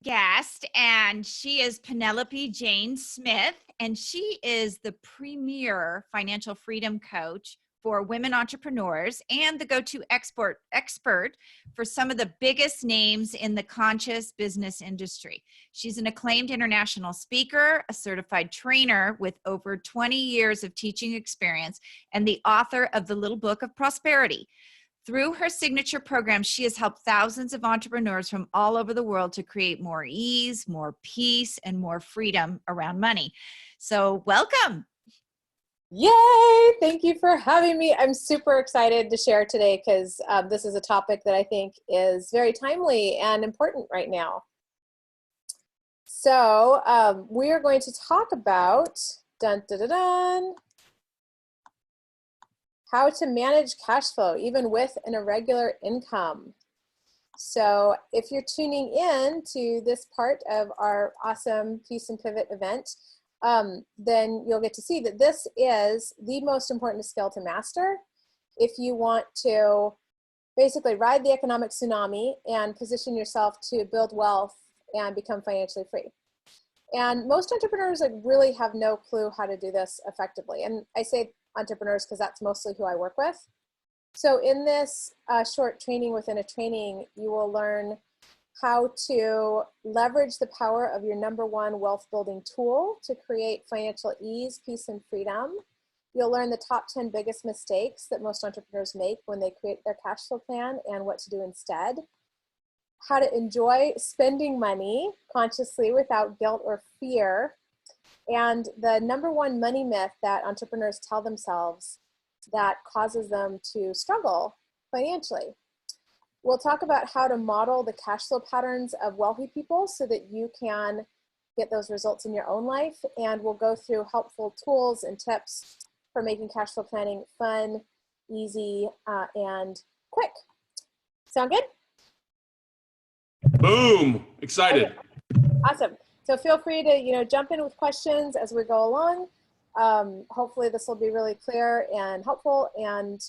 guest, and she is Penelope Jane Smith, and she is the premier financial freedom coach for women entrepreneurs and the go-to expert for some of the biggest names in the conscious business industry. She's an acclaimed international speaker, a certified trainer with over 20 years of teaching experience, and the author of The Little Book of Prosperity. Through her signature program, she has helped thousands of entrepreneurs from all over the world to create more ease, more peace, and more freedom around money. So welcome. Yay! Thank you for having me. I'm super excited to share today because this is a topic that I think is very timely and important right now. So we are going to talk about how to manage cash flow even with an irregular income. So if you're tuning in to this part of our awesome Peace and Pivot event, then you'll get to see that this is the most important skill to master if you want to basically ride the economic tsunami and position yourself to build wealth and become financially free. And most entrepreneurs really have no clue how to do this effectively. And I say entrepreneurs because that's mostly who I work with. So in this short training within a training, you will learn how to leverage the power of your #1 wealth building tool to create financial ease, peace, and freedom. You'll learn the top 10 biggest mistakes that most entrepreneurs make when they create their cash flow plan and what to do instead. How to enjoy spending money consciously without guilt or fear. And the #1 money myth that entrepreneurs tell themselves that causes them to struggle financially. We'll talk about how to model the cash flow patterns of wealthy people so that you can get those results in your own life. And we'll go through helpful tools and tips for making cash flow planning fun, easy, and quick. Sound good? Boom! Excited. Okay. Awesome. So feel free to jump in with questions as we go along. Hopefully this will be really clear and helpful. And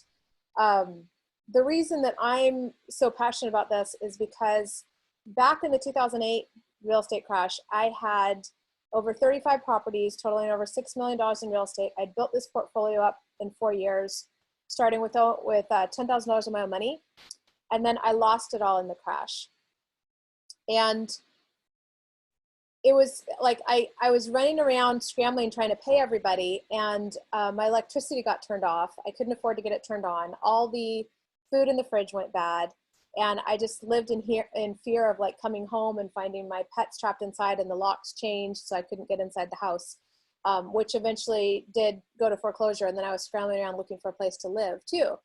the reason that I'm so passionate about this is because back in the 2008 real estate crash, I had over 35 properties totaling over $6 million in real estate. I built this portfolio up in 4 years, starting with $10,000 of my own money. And then I lost it all in the crash. And it was like I was running around scrambling, trying to pay everybody, and my electricity got turned off. I couldn't afford to get it turned on. All the food in the fridge went bad, and I just lived in fear of coming home and finding my pets trapped inside and the locks changed, so I couldn't get inside the house, which eventually did go to foreclosure, and then I was scrambling around looking for a place to live too.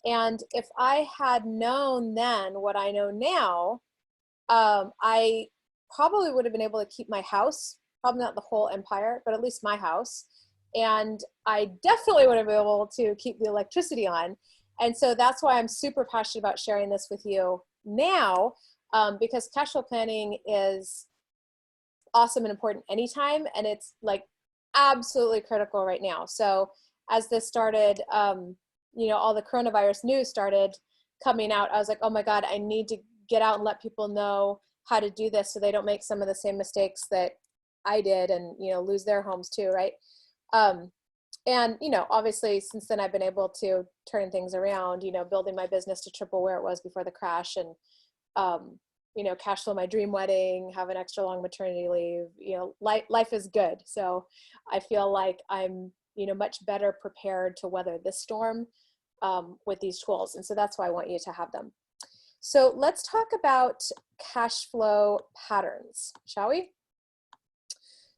And if I had known then what I know now, I probably would have been able to keep my house, probably not the whole empire, but at least my house. And I definitely would have been able to keep the electricity on. And so that's why I'm super passionate about sharing this with you now, because cash flow planning is awesome and important anytime. And it's absolutely critical right now. So as this started, all the coronavirus news started coming out, I was like, oh my God, I need to get out and let people know how to do this so they don't make some of the same mistakes that I did and, lose their homes too, right? And, obviously since then I've been able to turn things around, building my business to triple where it was before the crash and, cash flow my dream wedding, have an extra long maternity leave, life is good. So I feel like I'm, much better prepared to weather this storm with these tools. And so that's why I want you to have them. So let's talk about cash flow patterns, shall we?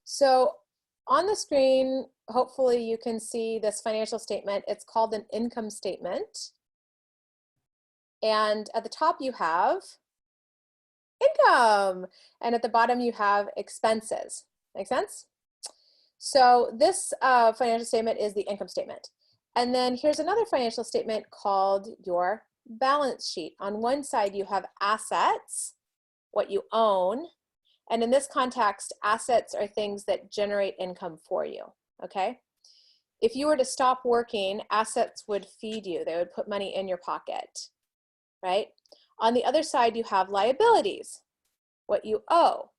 So on the screen, hopefully you can see this financial statement. It's called an income statement. And at the top you have income, and at the bottom you have expenses. Make sense? So this financial statement is the income statement. And then here's another financial statement called your balance sheet. On one side you have assets, what you own, and in this context, assets are things that generate income for you, okay? If you were to stop working, assets would feed you. They would put money in your pocket, right? On the other side, you have liabilities, what you owe.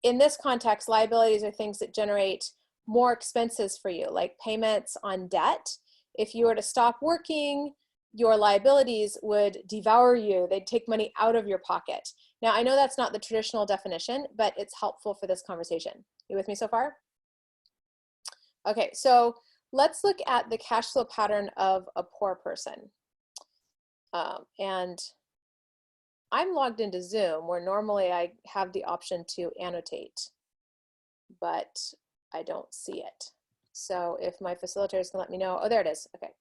in this context, liabilities are things that generate more expenses for you, like payments on debt. If you were to stop working, your liabilities would devour you. They'd take money out of your pocket. Now, I know that's not the traditional definition, but it's helpful for this conversation. You with me so far? Okay, so let's look at the cash flow pattern of a poor person. And I'm logged into Zoom, where normally I have the option to annotate, but I don't see it. So if my facilitators can let me know, oh, there it is, okay.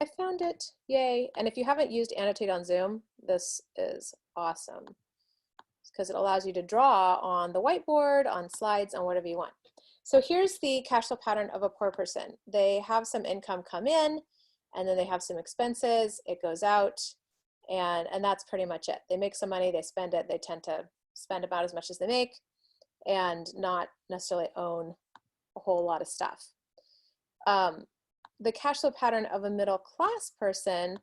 I found it, yay. And if you haven't used Annotate on Zoom, this is awesome, because it allows you to draw on the whiteboard, on slides, on whatever you want. So here's the cash flow pattern of a poor person. They have some income come in, and then they have some expenses, it goes out, and that's pretty much it. They make some money, they spend it, they tend to spend about as much as they make, and not necessarily own a whole lot of stuff. The cash flow pattern of a middle class person,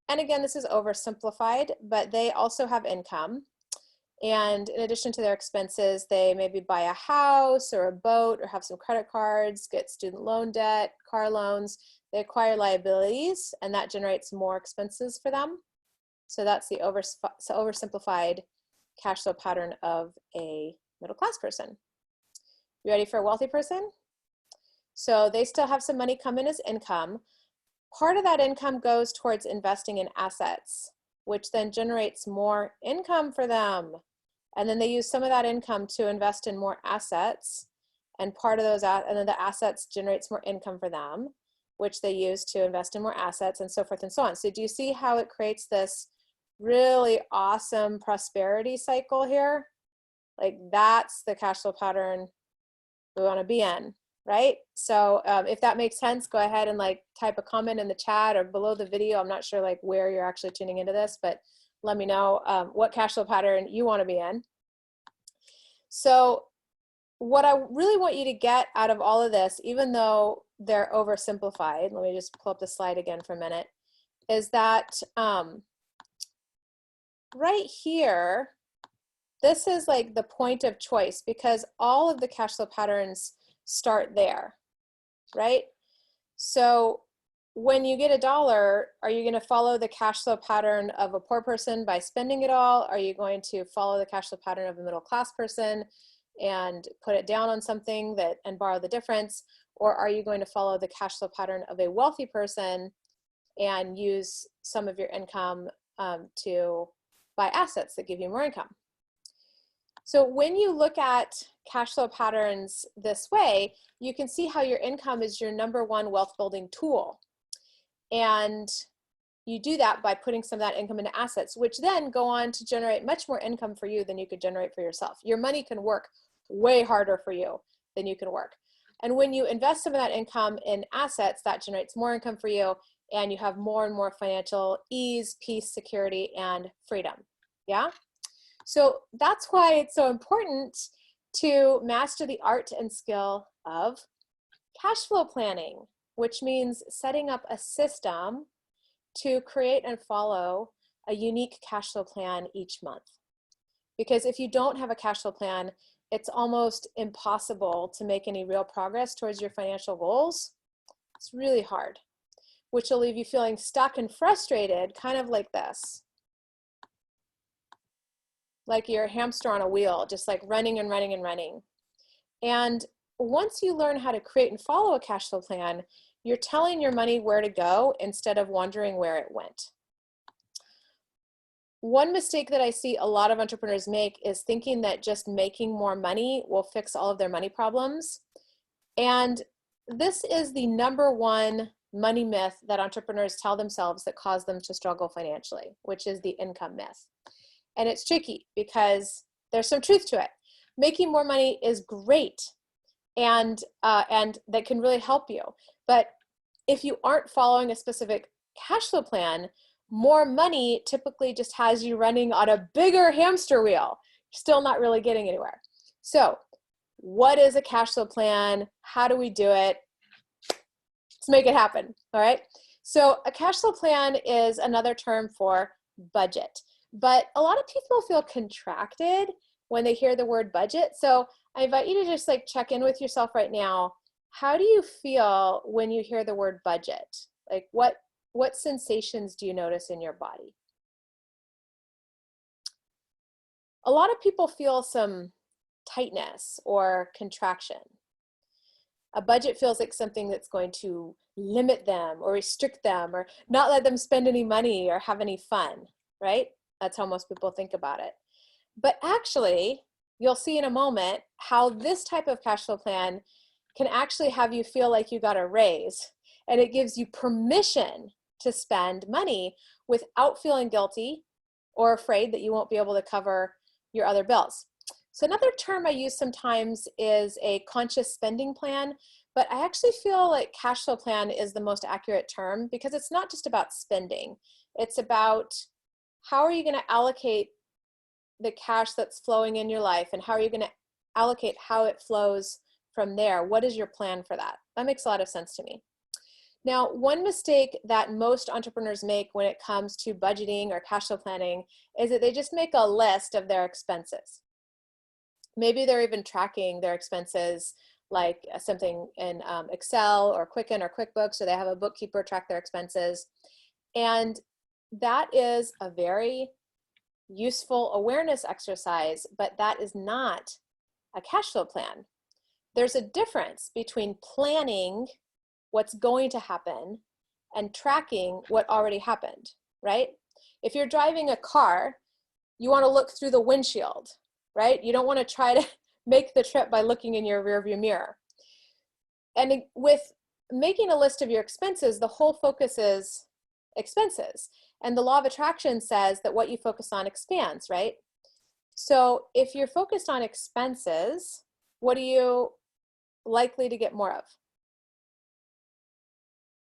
and again, this is oversimplified, but they also have income. And in addition to their expenses, they maybe buy a house or a boat or have some credit cards, get student loan debt, car loans. They acquire liabilities, and that generates more expenses for them. So that's the oversimplified cash flow pattern of a middle class person. You ready for a wealthy person? So they still have some money come in as income. Part of that income goes towards investing in assets, which then generates more income for them. And then they use some of that income to invest in more assets. And part of those, and then the assets generates more income for them, which they use to invest in more assets, and so forth and so on. So do you see how it creates this really awesome prosperity cycle here? Like, that's the cash flow pattern we want to be in, right? So if that makes sense, go ahead and like type a comment in the chat or below the video. I'm not sure like where you're actually tuning into this, but let me know what cash flow pattern you want to be in. So what I really want you to get out of all of this, even though they're oversimplified, let me just pull up the slide again for a minute, is that right here, this is like the point of choice, because all of the cash flow patterns start there, right? So when you get $1, are you going to follow the cash flow pattern of a poor person by spending it all? Are you going to follow the cash flow pattern of a middle class person and put it down on something and borrow the difference? Or are you going to follow the cash flow pattern of a wealthy person and use some of your income to buy assets that give you more income? So when you look at cash flow patterns this way, you can see how your income is your #1 wealth building tool. And you do that by putting some of that income into assets, which then go on to generate much more income for you than you could generate for yourself. Your money can work way harder for you than you can work. And when you invest some of that income in assets, that generates more income for you, and you have more and more financial ease, peace, security, and freedom. Yeah? So that's why it's so important to master the art and skill of cash flow planning, which means setting up a system to create and follow a unique cash flow plan each month. Because if you don't have a cash flow plan, it's almost impossible to make any real progress towards your financial goals. It's really hard, which will leave you feeling stuck and frustrated, kind of like this. Like you're a hamster on a wheel, just like running and running and running. And once you learn how to create and follow a cash flow plan, you're telling your money where to go instead of wondering where it went. One mistake that I see a lot of entrepreneurs make is thinking that just making more money will fix all of their money problems. And this is the #1 money myth that entrepreneurs tell themselves that cause them to struggle financially, which is the income myth. And it's tricky because there's some truth to it. Making more money is great, and that can really help you. But if you aren't following a specific cash flow plan, more money typically just has you running on a bigger hamster wheel, still not really getting anywhere. So what is a cash flow plan? How do we do it? Let's make it happen, all right? So a cash flow plan is another term for budget. But a lot of people feel contracted when they hear the word budget. So I invite you to just like check in with yourself right now. How do you feel when you hear the word budget? Like what sensations do you notice in your body? A lot of people feel some tightness or contraction. A budget feels like something that's going to limit them or restrict them or not let them spend any money or have any fun, right? That's how most people think about it. But actually, you'll see in a moment how this type of cash flow plan can actually have you feel like you got a raise, and it gives you permission to spend money without feeling guilty or afraid that you won't be able to cover your other bills. So another term I use sometimes is a conscious spending plan, but I actually feel like cash flow plan is the most accurate term because it's not just about spending. It's about how are you going to allocate the cash that's flowing in your life, and how are you going to allocate how it flows from there? What is your plan for that? That makes a lot of sense to me. Now, one mistake that most entrepreneurs make when it comes to budgeting or cash flow planning is that they just make a list of their expenses. Maybe they're even tracking their expenses like something in Excel or Quicken or QuickBooks, or they have a bookkeeper track their expenses. And that is a very useful awareness exercise, but that is not a cash flow plan. There's a difference between planning what's going to happen and tracking what already happened, right? If you're driving a car, you want to look through the windshield, right? You don't want to try to make the trip by looking in your rearview mirror. And with making a list of your expenses, the whole focus is expenses. And the law of attraction says that what you focus on expands, right? So if you're focused on expenses, what are you likely to get more of?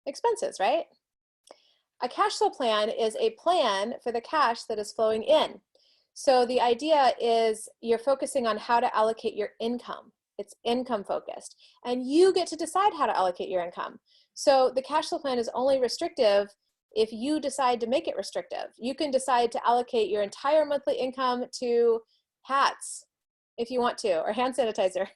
Expenses, right? A cash flow plan is a plan for the cash that is flowing in. So the idea is you're focusing on how to allocate your income. It's income focused, and you get to decide how to allocate your income. So the cash flow plan is only restrictive if you decide to make it restrictive. You can decide to allocate your entire monthly income to hats if you want to, or hand sanitizer.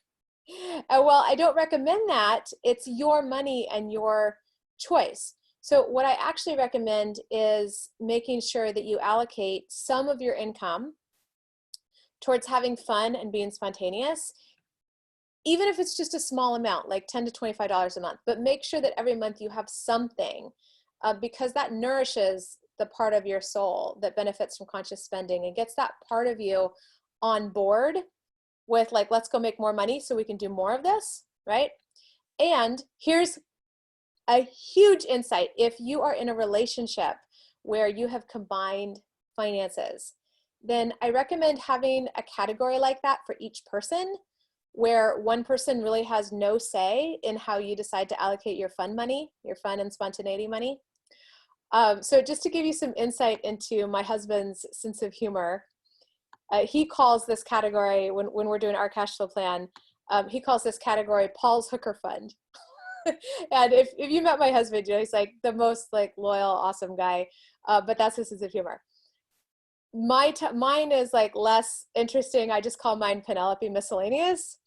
Well, I don't recommend that. It's your money and your choice. So what I actually recommend is making sure that you allocate some of your income towards having fun and being spontaneous, even if it's just a small amount, like $10 to $25 a month. But make sure that every month you have something, because that nourishes the part of your soul that benefits from conscious spending and gets that part of you on board with like, let's go make more money so we can do more of this, right? And here's a huge insight. If you are in a relationship where you have combined finances, then I recommend having a category like that for each person, where one person really has no say in how you decide to allocate your fun money, your fun and spontaneity money. So just to give you some insight into my husband's sense of humor, he calls this category, when we're doing our cash flow plan, he calls this category Paul's Hooker Fund. And if you met my husband, you know, he's like the most like loyal, awesome guy, but that's his sense of humor. Mine is like less interesting. I just call mine Penelope Miscellaneous.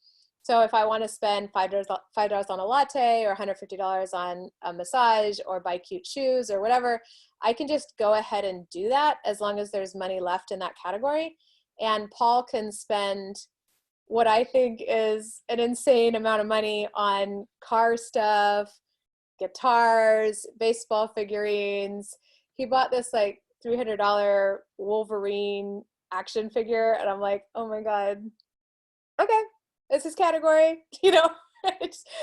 So if I want to spend $5 on a latte or $150 on a massage or buy cute shoes or whatever, I can just go ahead and do that as long as there's money left in that category. And Paul can spend what I think is an insane amount of money on car stuff, guitars, baseball figurines. He bought this like $300 Wolverine action figure, and I'm like, oh my God, okay, this is category, you know?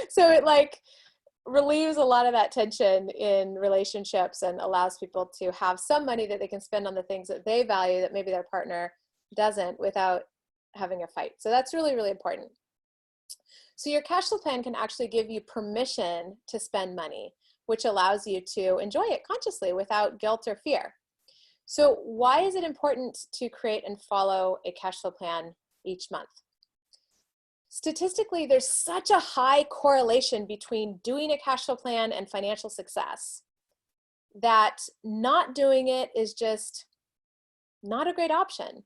So it like relieves a lot of that tension in relationships and allows people to have some money that they can spend on the things that they value that maybe their partner doesn't, without having a fight. So that's really, really important. So your cash flow plan can actually give you permission to spend money, which allows you to enjoy it consciously without guilt or fear. So why is it important to create and follow a cash flow plan each month? Statistically, there's such a high correlation between doing a cash flow plan and financial success that not doing it is just not a great option.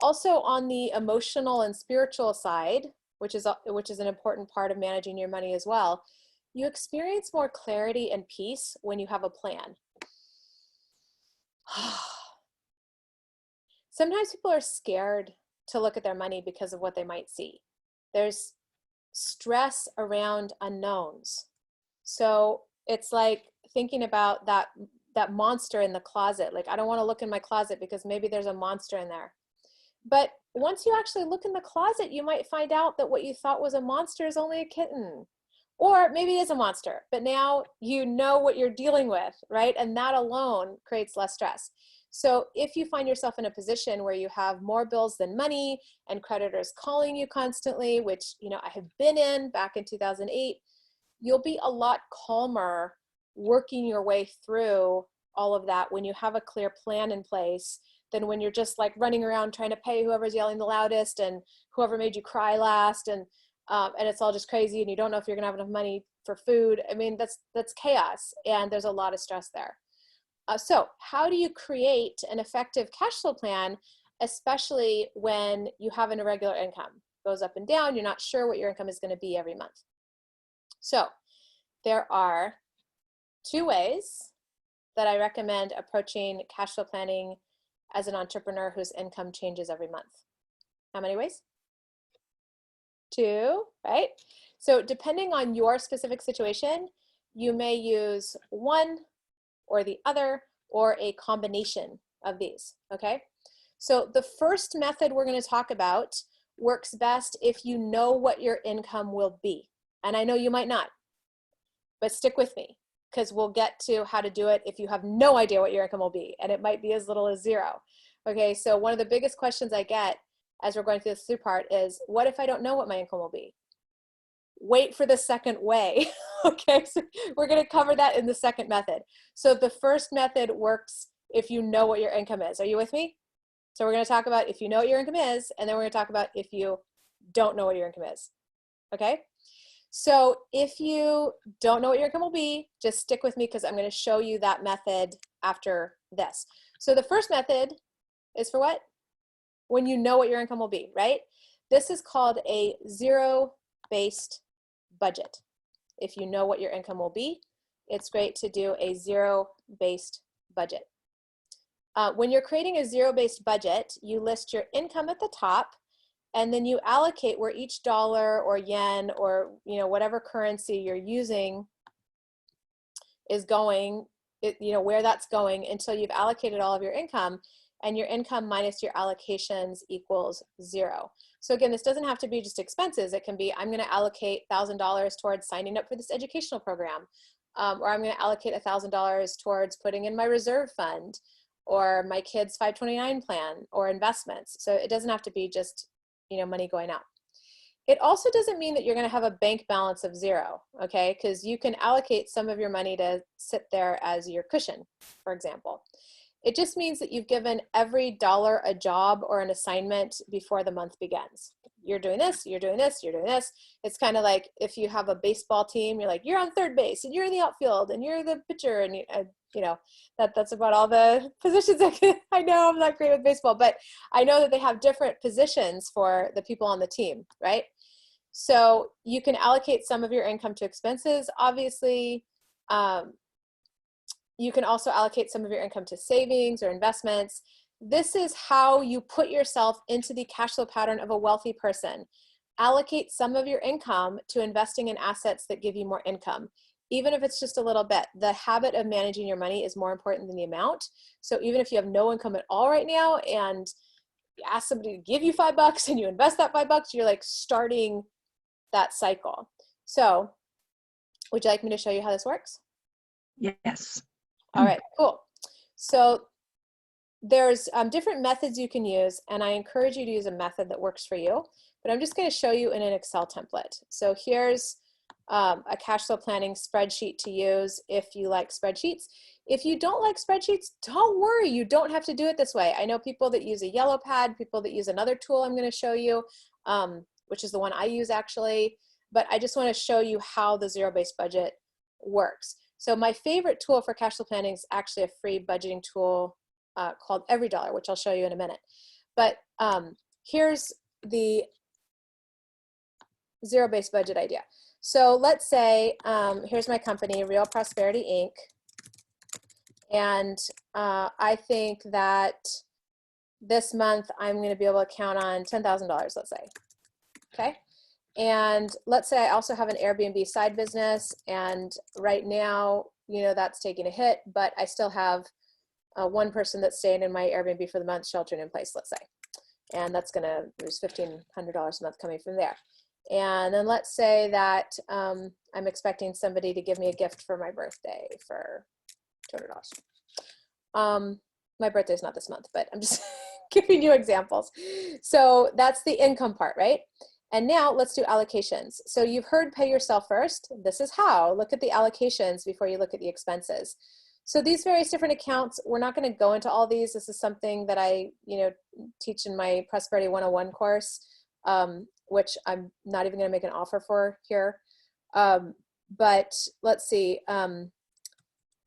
Also on the emotional and spiritual side, which is an important part of managing your money as well, you experience more clarity and peace when you have a plan. Sometimes people are scared to look at their money because of what they might see. There's stress around unknowns. So it's like thinking about that monster in the closet. Like, I don't want to look in my closet because maybe there's a monster in there. But once you actually look in the closet, you might find out that what you thought was a monster is only a kitten. Or maybe it is a monster, but now you know what you're dealing with, right? And that alone creates less stress. So if you find yourself in a position where you have more bills than money and creditors calling you constantly, which, you know, I have been in back in 2008, you'll be a lot calmer working your way through all of that when you have a clear plan in place than when you're just like running around trying to pay whoever's yelling the loudest and whoever made you cry last, and it's all just crazy and you don't know if you're gonna have enough money for food. I mean, that's chaos, and there's a lot of stress there. So how do you create an effective cash flow plan, especially when you have an irregular income? It goes up and down, you're not sure what your income is gonna be every month. So there are 2 ways that I recommend approaching cash flow planning as an entrepreneur whose income changes every month. How many ways? 2, right? So depending on your specific situation, you may use one or the other or a combination of these, okay? So the first method we're going to talk about works best if you know what your income will be. And I know you might not, but stick with me because we'll get to how to do it if you have no idea what your income will be, and it might be as little as 0. Okay, so one of the biggest questions I get as we're going through this part is, what if I don't know what my income will be? Wait for the second way. Okay, so we're going to cover that in the second method. So the first method works if you know what your income is. Are you with me? So we're going to talk about if you know what your income is, and then we're going to talk about if you don't know what your income is. Okay? So if you don't know what your income will be, just stick with me because I'm going to show you that method after this. So the first method is for what? When you know what your income will be, right? This is called a zero-based budget. If you know what your income will be, it's great to do a zero-based budget. When you're creating a zero-based budget, you list your income at the top, and then you allocate where each dollar or yen or, you know, whatever currency you're using is going, you know, where that's going until you've allocated all of your income, and your income minus your allocations equals 0. So again, this doesn't have to be just expenses. It can be, I'm going to allocate $1,000 towards signing up for this educational program, or I'm going to allocate $1,000 towards putting in my reserve fund, or my kid's 529 plan, or investments. So it doesn't have to be just, you know, money going out. It also doesn't mean that you're going to have a bank balance of 0, okay? Because you can allocate some of your money to sit there as your cushion, for example. It just means that you've given every dollar a job or an assignment before the month begins. You're doing this, you're doing this, you're doing this. It's kind of like if you have a baseball team, you're like, you're on third base, and you're in the outfield, and you're the pitcher, and you know, that's about all the positions I know. I'm not great with baseball, but I know that they have different positions for the people on the team, right? So you can allocate some of your income to expenses, obviously. You can also allocate some of your income to savings or investments. This is how you put yourself into the cash flow pattern of a wealthy person. Allocate some of your income to investing in assets that give you more income, even if it's just a little bit. The habit of managing your money is more important than the amount. So even if you have no income at all right now and you ask somebody to give you $5 and you invest that $5, you're like starting that cycle. So would you like me to show you how this works? Yes. All right, cool. So there's different methods you can use, and I encourage you to use a method that works for you, but I'm just going to show you in an Excel template. So here's a cash flow planning spreadsheet to use if you like spreadsheets. If you don't like spreadsheets, don't worry, you don't have to do it this way. I know people that use a yellow pad, people that use another tool I'm going to show you, which is the one I use actually, but I just want to show you how the zero-based budget works. So my favorite tool for cash flow planning is actually a free budgeting tool called EveryDollar, which I'll show you in a minute. But here's the zero-based budget idea. So let's say, here's my company, Real Prosperity Inc. And I think that this month I'm going to be able to count on $10,000, let's say. Okay. And let's say I also have an Airbnb side business, and right now, you know, that's taking a hit, but I still have one person that's staying in my Airbnb for the month, sheltering in place, let's say. And that's gonna, there's $1,500 a month coming from there. And then let's say that I'm expecting somebody to give me a gift for my birthday for $200. My birthday's not this month, but I'm just giving you examples. So that's the income part, right? And now let's do allocations. So you've heard pay yourself first. This is how. Look at the allocations before you look at the expenses. So these various different accounts, we're not going to go into all these. This is something that I, you know, teach in my Prosperity 101 course, which I'm not even going to make an offer for here. But let's see,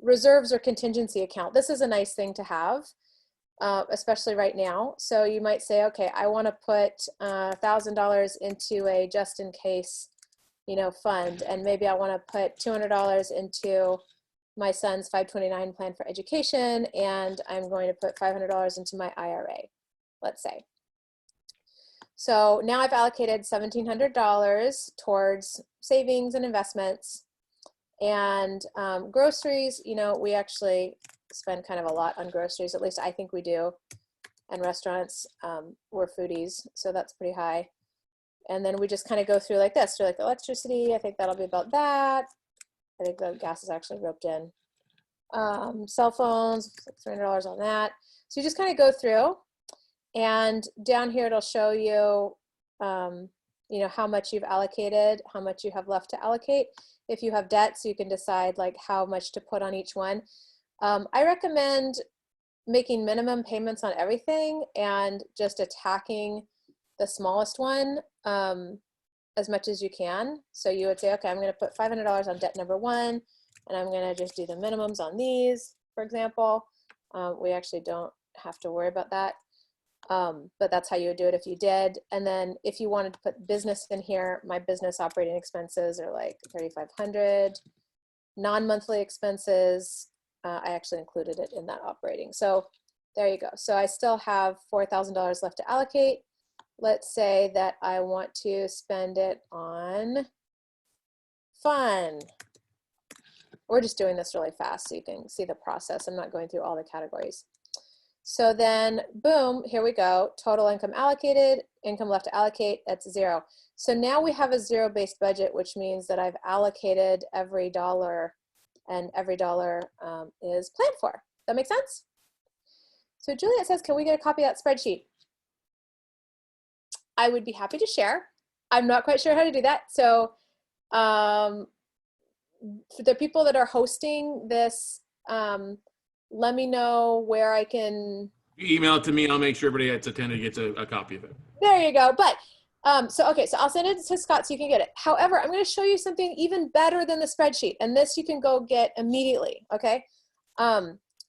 reserves or contingency account. This is a nice thing to have, especially right now. So you might say, okay, I want to put $1,000 into a just in case, you know, fund, and maybe I want to put $200 into my son's 529 plan for education, and I'm going to put $500 into my IRA, let's say. So now I've allocated $1,700 towards savings and investments. And groceries, you know, we actually spend kind of a lot on groceries, at least I think we do. And restaurants, we're foodies, so that's pretty high. And then we just kind of go through like this. So like electricity, I think that'll be about that. I think the gas is actually roped in. Cell phones, $300 on that. So you just kind of go through, and down here it'll show you, you know, how much you've allocated, how much you have left to allocate. If you have debt, so you can decide like how much to put on each one. I recommend making minimum payments on everything and just attacking the smallest one as much as you can. So you would say, okay, I'm going to put $500 on debt number one, and I'm going to just do the minimums on these, for example. We actually don't have to worry about that. But that's how you would do it if you did. And then if you wanted to put business in here, my business operating expenses are like $3,500. Non-monthly expenses, I actually included it in that operating. So there you go. So I still have $4,000 left to allocate. Let's say that I want to spend it on fun. We're just doing this really fast so you can see the process. I'm not going through all the categories. So then, boom, here we go. Total income allocated, income left to allocate, that's zero. So now we have a zero-based budget, which means that I've allocated every dollar, and every dollar is planned for. That make sense? So Juliet says, can we get a copy of that spreadsheet? I would be happy to share. I'm not quite sure how to do that. So for the people that are hosting this, let me know where I can. You email it to me. I'll make sure everybody that's attended gets a copy of it. There you go. But okay, so I'll send it to Scott so you can get it. However, I'm going to show you something even better than the spreadsheet, and this you can go get immediately. Okay.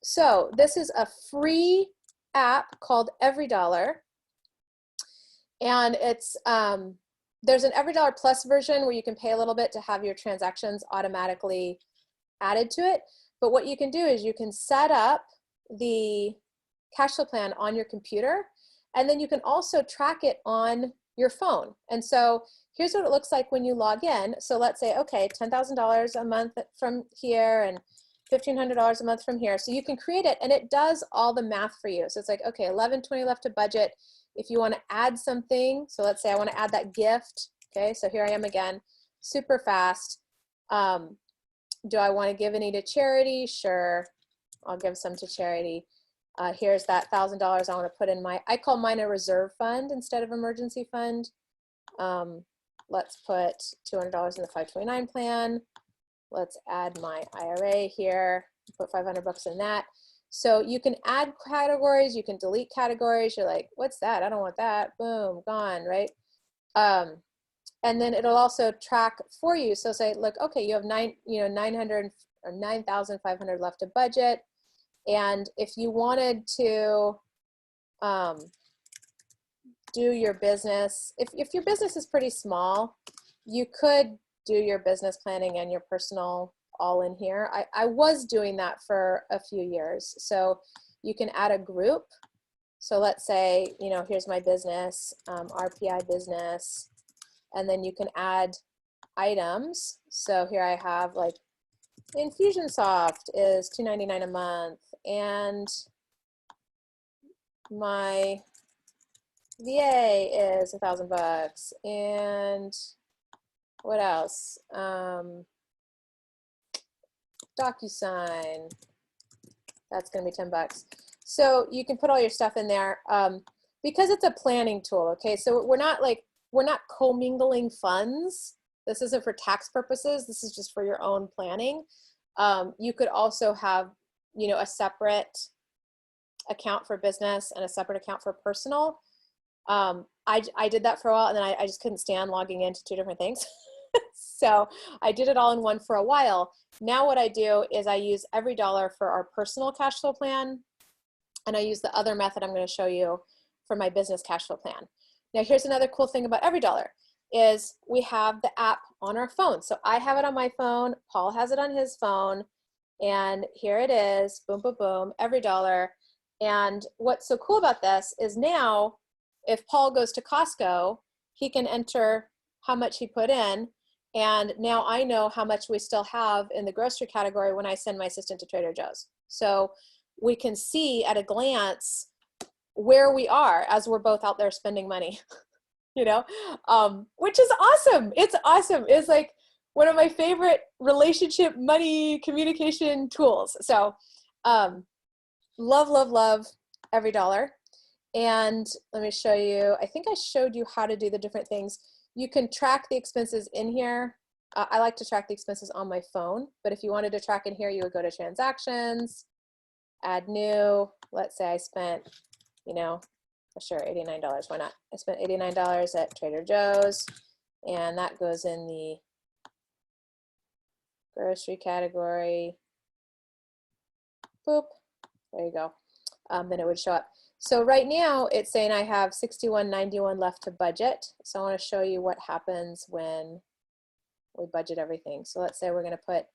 So this is a free app called EveryDollar, and it's there's an EveryDollar Plus version where you can pay a little bit to have your transactions automatically added to it. But what you can do is you can set up the cash flow plan on your computer, and then you can also track it on your phone. And so here's what it looks like when you log in. So let's say, okay, $10,000 a month from here and $1,500 a month from here. So you can create it, and it does all the math for you. So it's like, okay, $11.20 left to budget. If you want to add something, so let's say I want to add that gift. Okay, so here I am again, super fast. Do I want to give any to charity? Sure, I'll give some to charity. Here's that $1,000 I want to put in I call mine a reserve fund instead of emergency fund. Let's put $200 in the 529 plan. Let's add my IRA here, put 500 bucks in that. So you can add categories, you can delete categories. You're like, what's that? I don't want that. Boom, gone, right? And then it'll also track for you. So say, look, okay, you have 900 or 9,500 left to budget. And if you wanted to do your business, if your business is pretty small, you could do your business planning and your personal all in here. I was doing that for a few years. So you can add a group. So let's say, you know, here's my business, RPI business, and then you can add items. So here I have like Infusionsoft is $2.99 a month, and my VA is $1,000, and what else? DocuSign, that's going to be $10. So you can put all your stuff in there because it's a planning tool. Okay, so we're not commingling funds. This isn't for tax purposes. This is just for your own planning. You could also have, you know, a separate account for business and a separate account for personal. I did that for a while, and then I just couldn't stand logging into two different things. So I did it all in one for a while. Now what I do is I use EveryDollar for our personal cash flow plan, and I use the other method I'm going to show you for my business cash flow plan. Now here's another cool thing about EveryDollar is we have the app on our phone. So I have it on my phone, Paul has it on his phone, and here it is, boom, boom, boom, EveryDollar. And what's so cool about this is now if Paul goes to Costco, he can enter how much he put in, and now I know how much we still have in the grocery category when I send my assistant to Trader Joe's. So we can see at a glance where we are as we're both out there spending money, you know, which is awesome. It's awesome. It's like one of my favorite relationship money communication tools. So love, love, love EveryDollar. And let me show you, I think I showed you how to do the different things. You can track the expenses in here. I like to track the expenses on my phone, but if you wanted to track in here, you would go to transactions, add new. Let's say I spent, you know, sure, $89, why not? I spent $89 at Trader Joe's, and that goes in the grocery category. Boop, there you go. Then it would show up. So right now it's saying I have $61.91 left to budget. So I want to show you what happens when we budget everything. So let's say we're going to put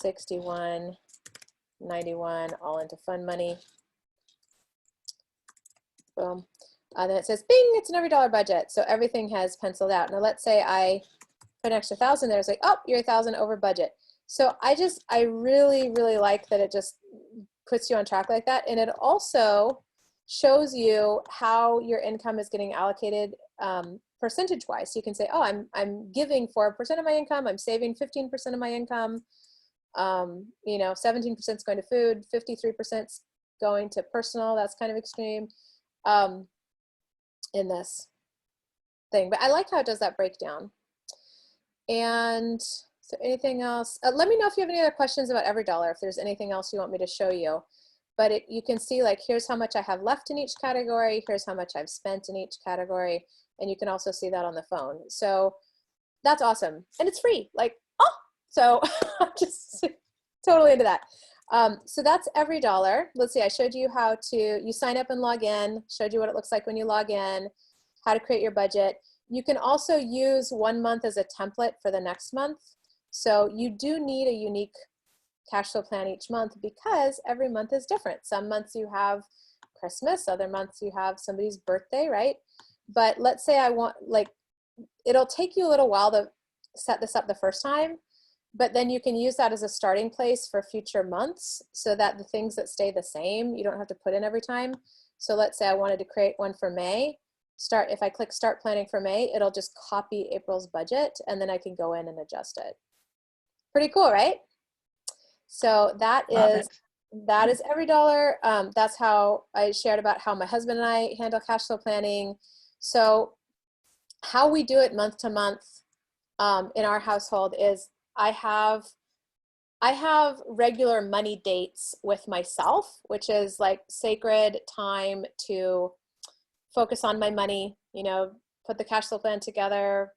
$61.91 all into fund money. Boom. Then it says, bing, it's an EveryDollar budget. So everything has penciled out. Now let's say I put an extra 1,000 there. It's like, oh, you're 1,000 over budget. So I really, really like that it just puts you on track like that. And it also shows you how your income is getting allocated percentage-wise. So you can say, oh, I'm giving 4% of my income, I'm saving 15% of my income, you know, 17% is going to food, 53% is going to personal. That's kind of extreme in this thing. But I like how it does that breakdown. And so anything else? Let me know if you have any other questions about EveryDollar, if there's anything else you want me to show you. But you can see, like, here's how much I have left in each category, here's how much I've spent in each category, and you can also see that on the phone. So that's awesome. And it's free, like, oh! So I'm just totally into that. So that's EveryDollar. Let's see, I showed you how to, you sign up and log in, showed you what it looks like when you log in, how to create your budget. You can also use 1 month as a template for the next month. So you do need a unique cash flow plan each month because every month is different. Some months you have Christmas, other months you have somebody's birthday, right? But let's say I want, like, it'll take you a little while to set this up the first time, but then you can use that as a starting place for future months so that the things that stay the same, you don't have to put in every time. So let's say I wanted to create one for May. If I click start planning for May, it'll just copy April's budget and then I can go in and adjust it. Pretty cool, right? So that is EveryDollar. That's how I shared about how my husband and I handle cash flow planning. So how we do it month to month in our household is I have regular money dates with myself, which is like sacred time to focus on my money, you know, put the cash flow plan together,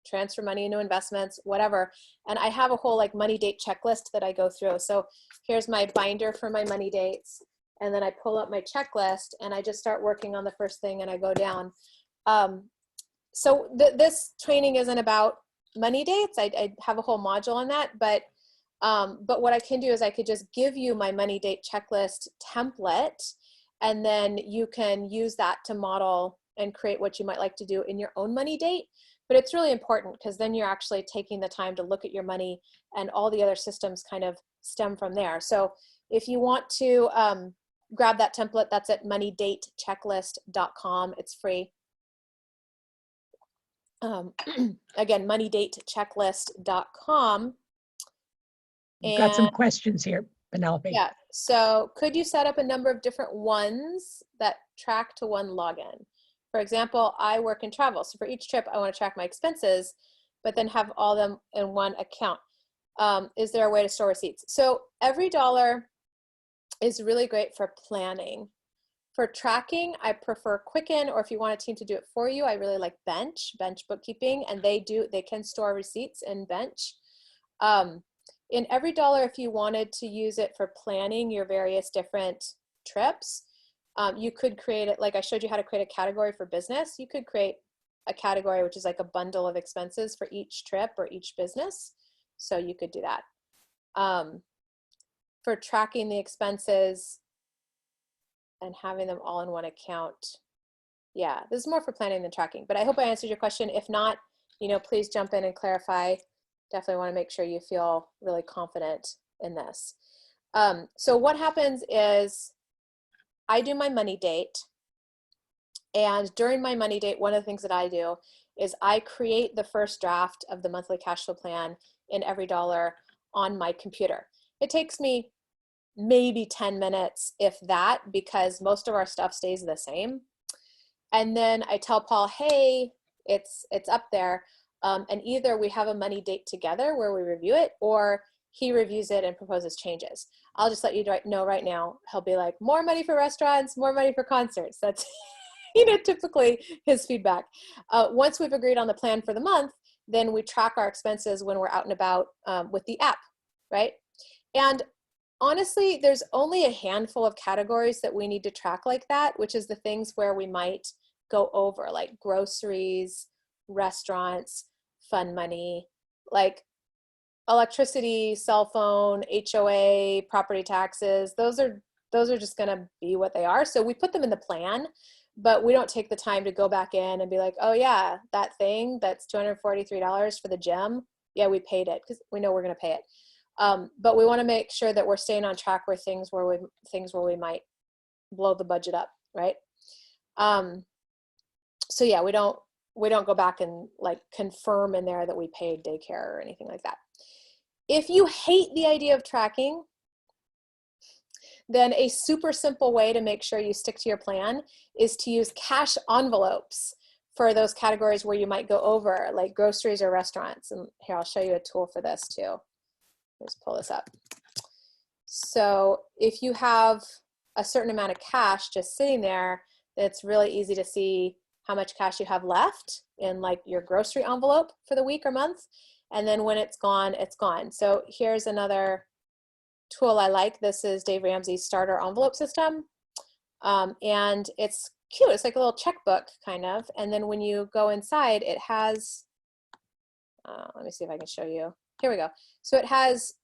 transfer money into investments, whatever. And I have a whole like money date checklist that I go through. So here's my binder for my money dates. And then I pull up my checklist and I just start working on the first thing and I go down. So this training isn't about money dates. I have a whole module on that, but what I can do is I could just give you my money date checklist template, and then you can use that to model and create what you might like to do in your own money date. But it's really important because then you're actually taking the time to look at your money, and all the other systems kind of stem from there. So if you want to grab that template, that's at moneydatechecklist.com. It's free. Again, moneydatechecklist.com. We've got some questions here, Penelope. Yeah, so could you set up a number of different ones that track to one login? For example, I work in travel, so for each trip I want to track my expenses, but then have all them in one account. Is there a way to store receipts? So EveryDollar is really great for planning. For tracking, I prefer Quicken, or if you want a team to do it for you, I really like Bench bookkeeping, and they can store receipts in Bench. In EveryDollar, if you wanted to use it for planning your various different trips, you could create it, like I showed you how to create a category for business. You could create a category which is like a bundle of expenses for each trip or each business. So you could do that. For tracking the expenses and having them all in one account. Yeah, this is more for planning than tracking, but I hope I answered your question. If not, please jump in and clarify. Definitely want to make sure you feel really confident in this. So what happens is I do my money date, and during my money date, one of the things that I do is I create the first draft of the monthly cash flow plan in EveryDollar on my computer. It takes me maybe 10 minutes, if that, because most of our stuff stays the same. And then I tell Paul, hey, it's up there. And either we have a money date together where we review it, or he reviews it and proposes changes. I'll just let you know right now, he'll be like, more money for restaurants, more money for concerts. That's typically his feedback. Once we've agreed on the plan for the month, then we track our expenses when we're out and about with the app, right? And honestly, there's only a handful of categories that we need to track like that, which is the things where we might go over, like groceries, restaurants, fund money, like electricity, cell phone, HOA, property taxes. Those are just going to be what they are. So we put them in the plan, but we don't take the time to go back in and be like, oh yeah, that thing that's $243 for the gym. Yeah, we paid it because we know we're going to pay it. But we want to make sure that we're staying on track with things where we might blow the budget up, right? So yeah, we don't go back and like confirm in there that we paid daycare or anything like that. If you hate the idea of tracking, then a super simple way to make sure you stick to your plan is to use cash envelopes for those categories where you might go over, like groceries or restaurants. And here, I'll show you a tool for this too. Let's pull this up. So if you have a certain amount of cash just sitting there, it's really easy to see how much cash you have left in like your grocery envelope for the week or month. And then when it's gone, it's gone. So here's another tool I like. This is Dave Ramsey's starter envelope system. And it's cute. It's like a little checkbook kind of. And then when you go inside, it has, let me see if I can show you. Here we go. So it has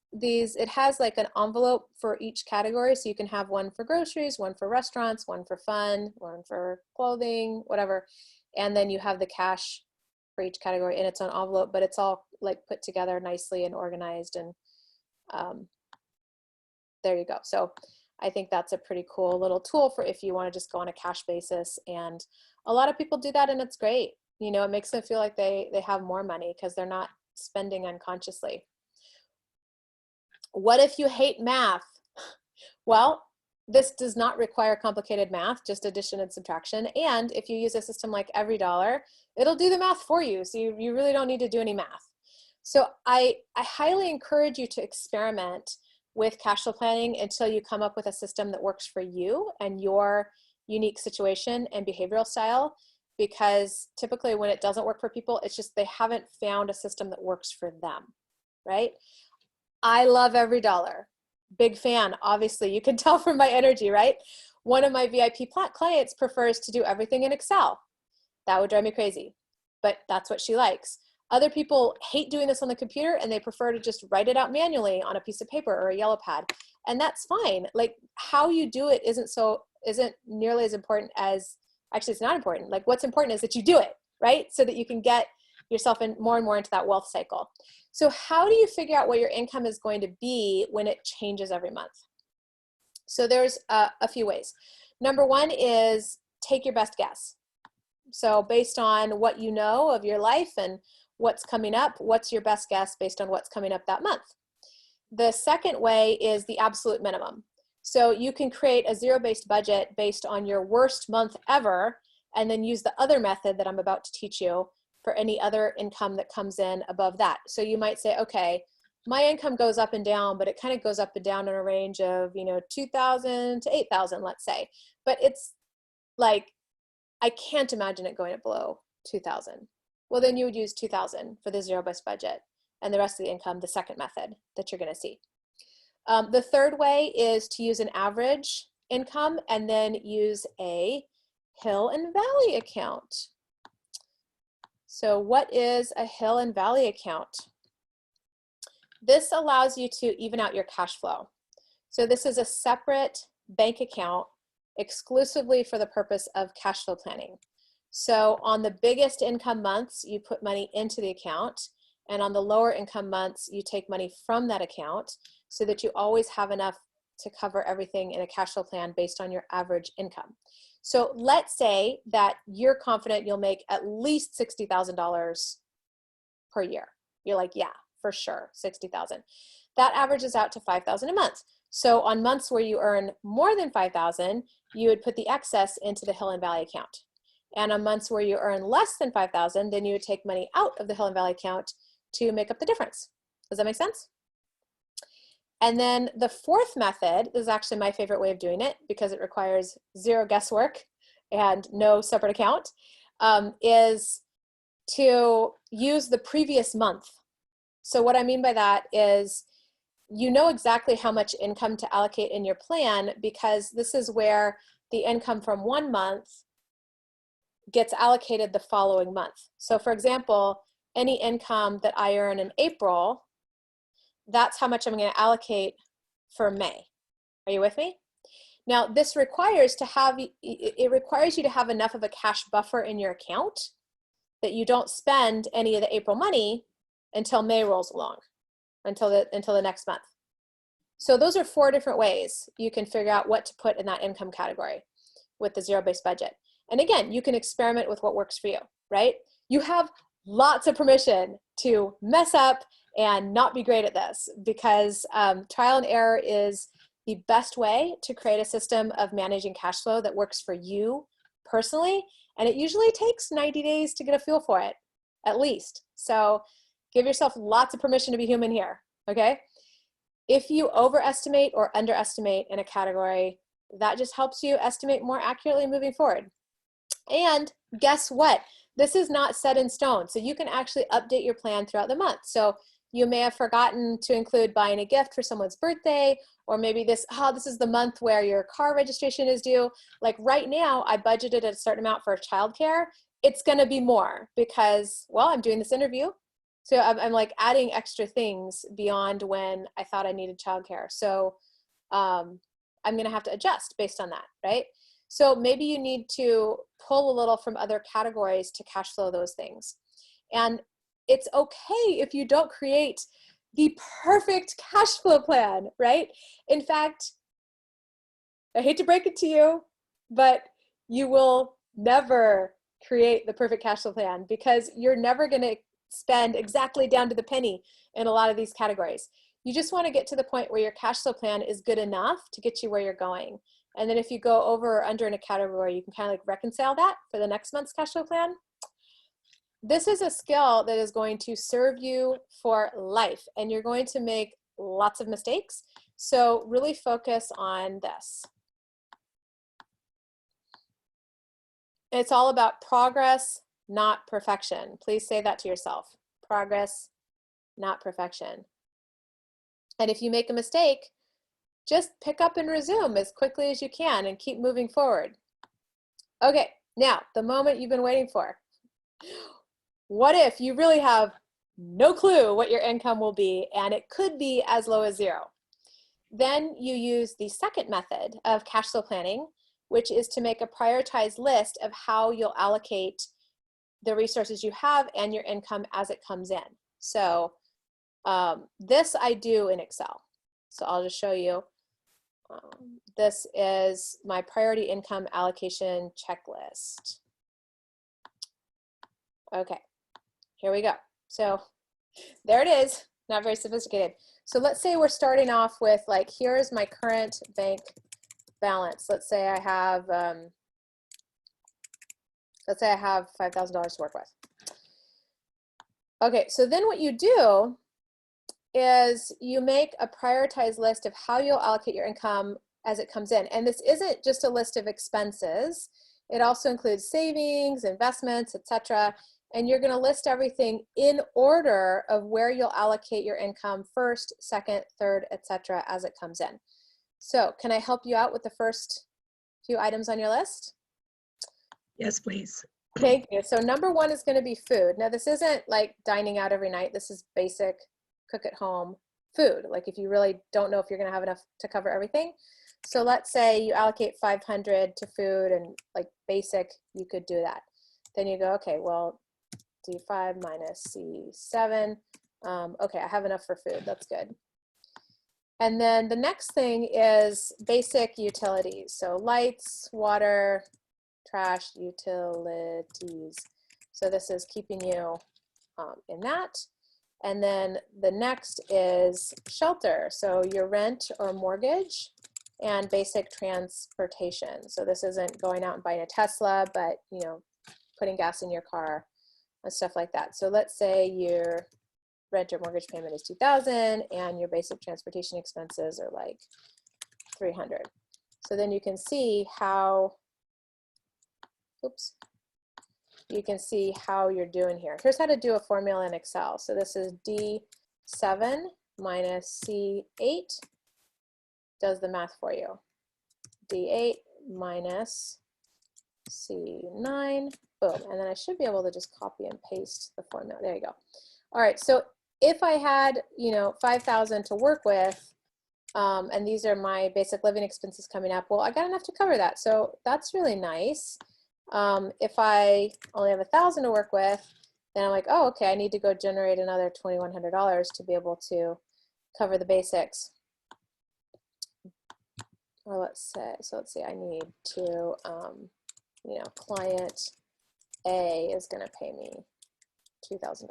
like an envelope for each category. So you can have one for groceries, one for restaurants, one for fun, one for clothing, whatever. And then you have the cash for each category in its own envelope, but it's all like put together nicely and organized. And there you go. So I think that's a pretty cool little tool for if you want to just go on a cash basis. And a lot of people do that, and it's great. It makes them feel like they have more money because they're not spending unconsciously. What if you hate math? Well, this does not require complicated math, just addition and subtraction. And if you use a system like EveryDollar, it'll do the math for you. So you really don't need to do any math. So I highly encourage you to experiment with cash flow planning until you come up with a system that works for you and your unique situation and behavioral style. Because typically when it doesn't work for people, it's just they haven't found a system that works for them, right? I love EveryDollar. Big fan, obviously. You can tell from my energy, right? One of my VIP clients prefers to do everything in Excel. That would drive me crazy, but that's what she likes. Other people hate doing this on the computer and they prefer to just write it out manually on a piece of paper or a yellow pad. And that's fine. Like how you do it isn't nearly as important as, actually it's not important. Like what's important is that you do it, right? So that you can get yourself in more and more into that wealth cycle. So how do you figure out what your income is going to be when it changes every month? So there's a few ways. Number one is take your best guess. So based on what you know of your life and what's coming up, what's your best guess based on what's coming up that month? The second way is the absolute minimum. So you can create a zero-based budget based on your worst month ever, and then use the other method that I'm about to teach you for any other income that comes in above that. So you might say, okay, my income goes up and down, but it kind of goes up and down in a range of, $2,000 to $8,000, let's say. But it's like, I can't imagine it going below $2,000. Well, then you would use $2,000 for the zero-based budget, and the rest of the income, the second method that you're going to see. The third way is to use an average income and then use a hill and valley account. So what is a hill and valley account? This allows you to even out your cash flow. So this is a separate bank account exclusively for the purpose of cash flow planning. So on the biggest income months, you put money into the account, and on the lower income months, you take money from that account so that you always have enough to cover everything in a cash flow plan based on your average income. So let's say that you're confident you'll make at least $60,000 per year. You're like, yeah, for sure, 60,000. That averages out to 5,000 a month. So on months where you earn more than 5,000, you would put the excess into the Hill and Valley account. And on months where you earn less than 5,000, then you would take money out of the Hill and Valley account to make up the difference. Does that make sense? And then the fourth method is actually my favorite way of doing it because it requires zero guesswork and no separate account, is to use the previous month. So what I mean by that is you know exactly how much income to allocate in your plan because this is where the income from one month gets allocated the following month. So for example, any income that I earn in April, that's how much I'm going to allocate for May. Are you with me? Now this requires it requires you to have enough of a cash buffer in your account that you don't spend any of the April money until May rolls along, until the next month. So those are 4 different ways you can figure out what to put in that income category with the zero-based budget. And again, you can experiment with what works for you, right? You have lots of permission to mess up and not be great at this because trial and error is the best way to create a system of managing cash flow that works for you personally. And it usually takes 90 days to get a feel for it, at least. So give yourself lots of permission to be human here, okay? If you overestimate or underestimate in a category, that just helps you estimate more accurately moving forward. And guess what? This is not set in stone. So you can actually update your plan throughout the month. So you may have forgotten to include buying a gift for someone's birthday, or maybe this is the month where your car registration is due. Like right now, I budgeted a certain amount for childcare. It's gonna be more because, well, I'm doing this interview. So I'm like adding extra things beyond when I thought I needed childcare. So I'm gonna have to adjust based on that, right? So maybe you need to pull a little from other categories to cash flow those things. And it's okay if you don't create the perfect cash flow plan, right? In fact, I hate to break it to you, but you will never create the perfect cash flow plan because you're never gonna spend exactly down to the penny in a lot of these categories. You just wanna get to the point where your cash flow plan is good enough to get you where you're going. And then if you go over or under in a category, you can kind of like reconcile that for the next month's cash flow plan. This is a skill that is going to serve you for life, and you're going to make lots of mistakes. So really focus on this. It's all about progress, not perfection. Please say that to yourself. Progress, not perfection. And if you make a mistake, just pick up and resume as quickly as you can and keep moving forward. Okay, Now, the moment you've been waiting for. What if you really have no clue what your income will be, and it could be as low as 0? Then you use the second method of cash flow planning, which is to make a prioritized list of how you'll allocate the resources you have and your income as it comes in. So this I do in Excel. So I'll just show you. This is my priority income allocation checklist. Okay, here we go. So there it is, not very sophisticated. So let's say we're starting off with like, here's my current bank balance. Let's say I have $5,000 to work with. Okay, so then what you do is you make a prioritized list of how you'll allocate your income as it comes in. And this isn't just a list of expenses. It also includes savings, investments, etc. And you're going to list everything in order of where you'll allocate your income first, second, third, etc. as it comes in. So can I help you out with the first few items on your list? Yes, please. Thank you. So number 1 is going to be food. Now this isn't like dining out every night. This is basic cook at home food. Like if you really don't know if you're going to have enough to cover everything. So let's say you allocate 500 to food and like basic, you could do that. Then you go, okay, well, D5 minus C7. Okay, I have enough for food. That's good. And then the next thing is basic utilities. So lights, water, trash, utilities. So this is keeping you in that. And then the next is shelter. So your rent or mortgage and basic transportation. So this isn't going out and buying a Tesla, but you know, putting gas in your car and stuff like that. So let's say your rent or mortgage payment is $2,000 and your basic transportation expenses are like $300. So then you can see how, oops, you can see how you're doing here. Here's how to do a formula in Excel. So this is D7 minus C8 does the math for you. D8 minus C9, boom. And then I should be able to just copy and paste the formula. There you go. All right, so if I had, you know, 5,000 to work with, and these are my basic living expenses coming up, well, I got enough to cover that. So that's really nice. If I only have 1,000 to work with, then I'm like, oh, okay, I need to go generate another $2,100 to be able to cover the basics. Or let's say, so let's say I need to, you know, client A is going to pay me $2,000.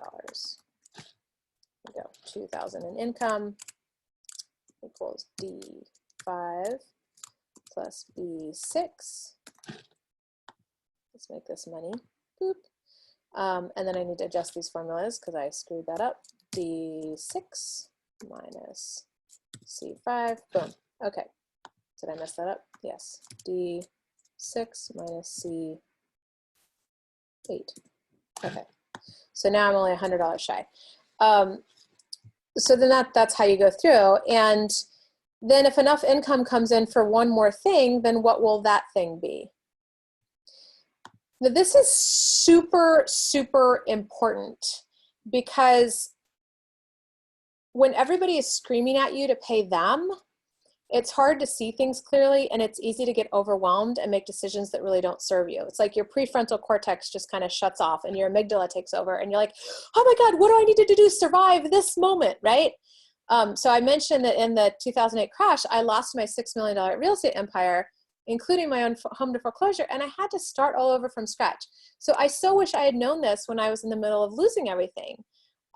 Go 2,000 in income equals D5 plus B6. Let's make this money. Boop. And then I need to adjust these formulas because I screwed that up. D6 minus C5. Boom. Okay. Did I mess that up? Yes. D6 minus C8. Okay. So now I'm only $100 shy. So then that's how you go through. And then if enough income comes in for one more thing, then what will that thing be? Now this is super, super important because when everybody is screaming at you to pay them, it's hard to see things clearly and it's easy to get overwhelmed and make decisions that really don't serve you. It's like your prefrontal cortex just kind of shuts off and your amygdala takes over and you're like, oh my God, what do I need to do to survive this moment, right? So I mentioned that in the 2008 crash, I lost my $6 million real estate empire, including my own home to foreclosure, and I had to start all over from scratch. So I so wish I had known this when I was in the middle of losing everything.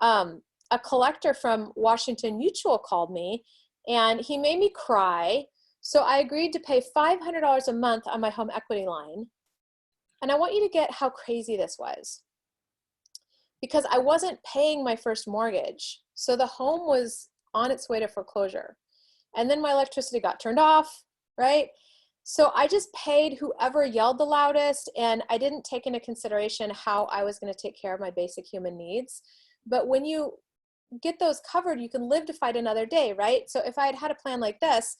A collector from Washington Mutual called me and he made me cry. So I agreed to pay $500 a month on my home equity line. And I want you to get how crazy this was. Because I wasn't paying my first mortgage. So the home was on its way to foreclosure. And then my electricity got turned off, right? So I just paid whoever yelled the loudest and I didn't take into consideration how I was going to take care of my basic human needs. But when you get those covered, you can live to fight another day, right? So if I had had a plan like this,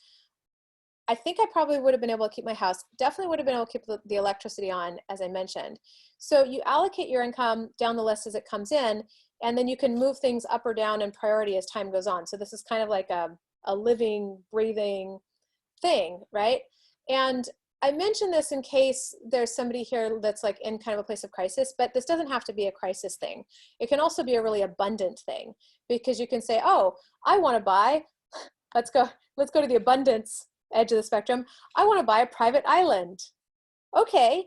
I think I probably would have been able to keep my house, definitely would have been able to keep the electricity on, as I mentioned. So you allocate your income down the list as it comes in, and then you can move things up or down in priority as time goes on. So this is kind of like a living, breathing thing, right? And I mention this in case there's somebody here that's like in kind of a place of crisis, but this doesn't have to be a crisis thing. It can also be a really abundant thing, because you can say, oh, I want to buy, let's go to the abundance edge of the spectrum. I want to buy a private island. Okay,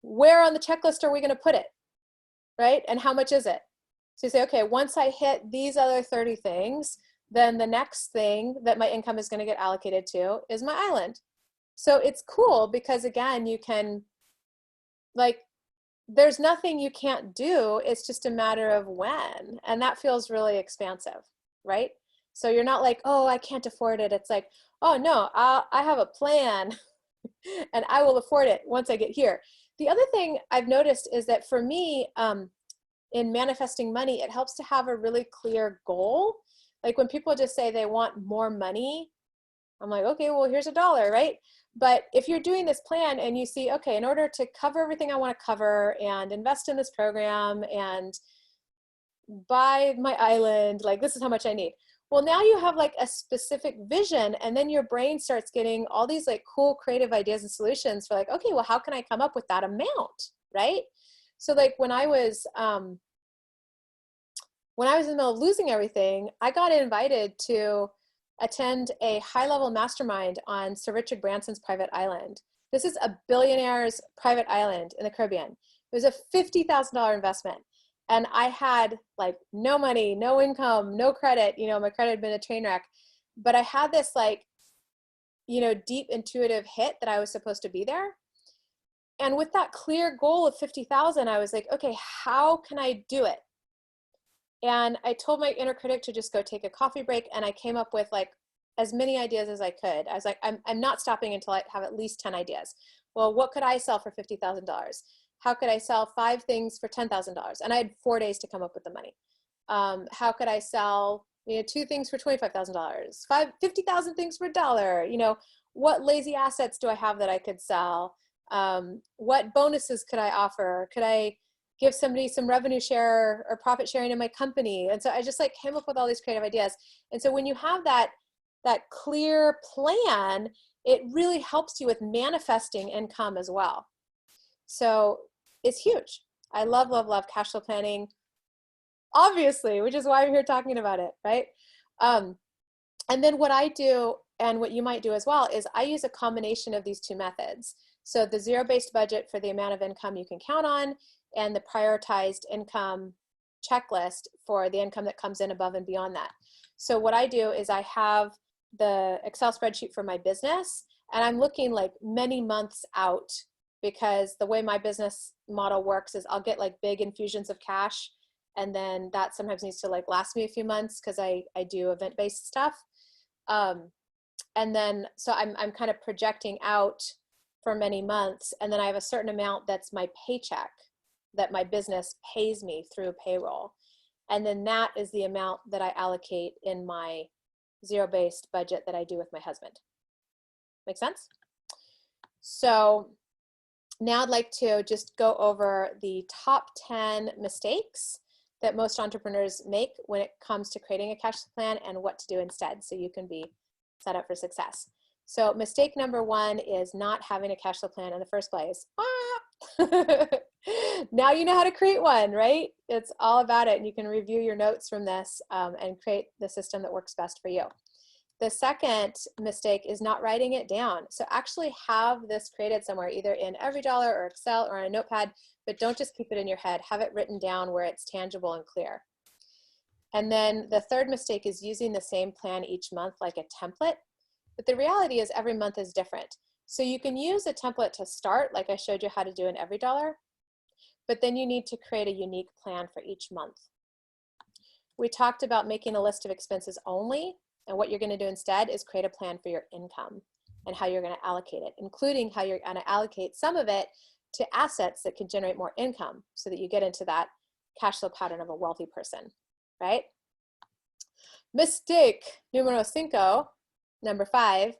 where on the checklist are we going to put it, right? And how much is it? So you say, okay, once I hit these other 30 things, then the next thing that my income is going to get allocated to is my island. So it's cool because, again, you can, like, there's nothing you can't do. It's just a matter of when. And that feels really expansive, right? So you're not like, oh, I can't afford it. It's like, oh, no, I have a plan and I will afford it once I get here. The other thing I've noticed is that for me, in manifesting money, it helps to have a really clear goal. Like when people just say they want more money, I'm like, okay, well, here's $1, right? But if you're doing this plan and you see, okay, in order to cover everything I want to cover and invest in this program and buy my island, like this is how much I need. Well, now you have like a specific vision, and then your brain starts getting all these like cool creative ideas and solutions for like, okay, well, how can I come up with that amount, right? So like when I was in the middle of losing everything, I got invited to attend a high-level mastermind on Sir Richard Branson's private island. This is a billionaire's private island in the Caribbean. It was a $50,000 investment. And I had like no money, no income, no credit. You know, my credit had been a train wreck. But I had this like, you know, deep intuitive hit that I was supposed to be there. And with that clear goal of 50,000, I was like, okay, how can I do it? And I told my inner critic to just go take a coffee break, and I came up with like as many ideas as I could. I was like, I'm not stopping until I have at least 10 ideas. Well, what could I sell for $50,000? How could I sell 5 things for $10,000? And I had 4 days to come up with the money. How could I sell, you know, 2 things for $25,000, 50,000 things for $1? You know, what lazy assets do I have that I could sell? What bonuses could I offer? Could I give somebody some revenue share or profit sharing in my company? And so I just like came up with all these creative ideas. And so when you have that clear plan, it really helps you with manifesting income as well. So it's huge. I love, love, love cash flow planning, obviously, which is why I'm here talking about it, right? And then what I do, and what you might do as well, is I use a combination of these 2 methods. So the zero-based budget for the amount of income you can count on, and the prioritized income checklist for the income that comes in above and beyond that. So what I do is I have the Excel spreadsheet for my business, and I'm looking like many months out, because the way my business model works is I'll get like big infusions of cash, and then that sometimes needs to like last me a few months because I do event-based stuff. And then, so I'm kind of projecting out for many months, and then I have a certain amount that's my paycheck that my business pays me through payroll. And then that is the amount that I allocate in my zero-based budget that I do with my husband. Make sense? So now I'd like to just go over the top 10 mistakes that most entrepreneurs make when it comes to creating a cash flow plan and what to do instead so you can be set up for success. So mistake number 1 is not having a cash flow plan in the first place. Now you know how to create one, right? It's all about it, and you can review your notes from this and create the system that works best for you. The second mistake is not writing it down. So actually have this created somewhere, either in EveryDollar or Excel or on a notepad, but don't just keep it in your head. Have it written down where it's tangible and clear. And then the third mistake is using the same plan each month like a template. But the reality is every month is different. So you can use a template to start, like I showed you how to do in EveryDollar, but then you need to create a unique plan for each month. We talked about making a list of expenses only, and what you're going to do instead is create a plan for your income and how you're going to allocate it, including how you're going to allocate some of it to assets that can generate more income so that you get into that cash flow pattern of a wealthy person, right? Mistake numero 5, number 5,